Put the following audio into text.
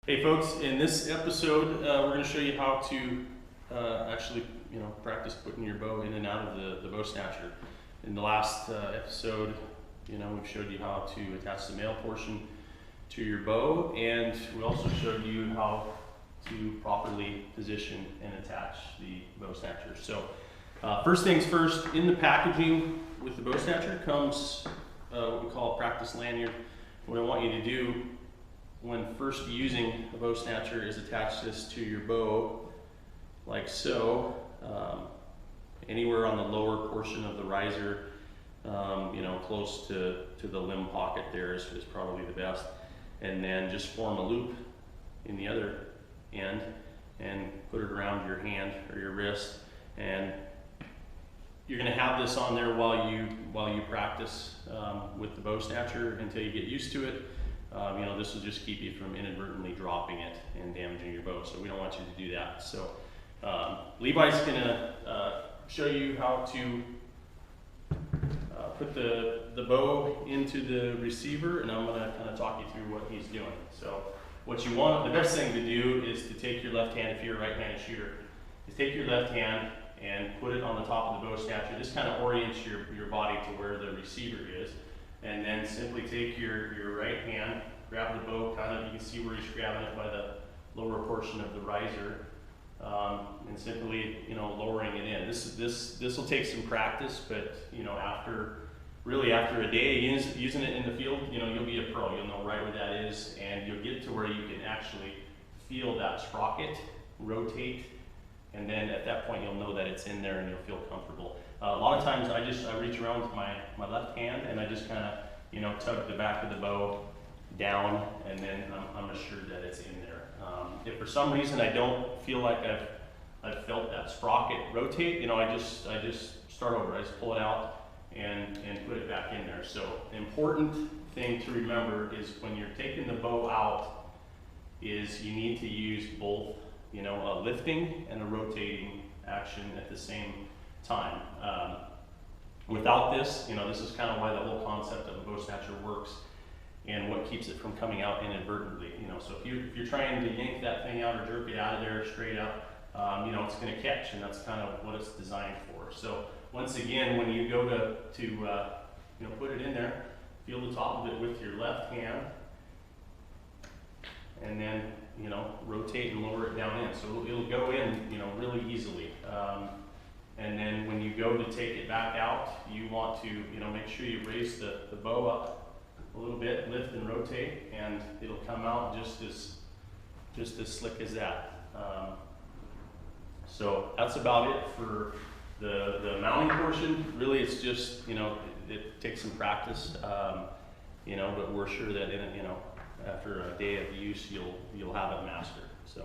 Hey folks, in this episode, we're going to show you how to actually, practice putting your bow in and out of the bow snatcher. In the last episode, we've showed you how to attach the male portion to your bow, and we also showed you how to properly position and attach the bow snatcher. So, first things first, in the packaging with the bow snatcher comes what we call a practice lanyard. What I want you to do when first using a bow snatcher is attach this to your bow like so, anywhere on the lower portion of the riser, close to the limb pocket there is probably the best. And then just form a loop in the other end and put it around your hand or your wrist. And you're going to have this on there while you practice with the bow snatcher until you get used to it. This will just keep you from inadvertently dropping it and damaging your bow, so we don't want you to do that. So Levi's going to show you how to put the bow into the receiver, and I'm going to kind of talk you through what he's doing. So what you want, the best thing to do is to take your left hand, if you're a right-handed shooter, is take your left hand and put it on the top of the bow snatcher. This kind of orients your body to where the receiver is. And then simply take your right hand, grab the bow, you can see where he's grabbing it by the lower portion of the riser, and simply, lowering it in. This will take some practice, but after a day using it in the field, you'll be a pro. You'll know right where that is, and you'll get to where you can actually feel that sprocket rotate, and then at that point you'll know that it's in there and you'll feel comfortable. A lot of times I reach around with my left hand and I just kind of tug the back of the bow down, and then I'm assured that it's in there. If for some reason I don't feel like I've felt that sprocket rotate, I just start over. I just pull it out and put it back in there. So the important thing to remember is when you're taking the bow out is you need to use both a lifting and a rotating action at the same time. Without this, this is kind of why the whole concept of a bow snatcher works and what keeps it from coming out inadvertently. So if you're trying to yank that thing out or jerk it out of there straight up, it's going to catch, and that's kind of what it's designed for. So once again, when you go to put it in there, feel the top of it with your left hand, and then rotate and lower it down in. So it'll go in really easily. And then when you go to take it back out, you want to make sure you raise the bow up a little bit, lift and rotate, and it'll come out just as slick as that. So that's about it for the mounting portion. Really, it's just it takes some practice, but we're sure that after a day of use, you'll have it mastered. So.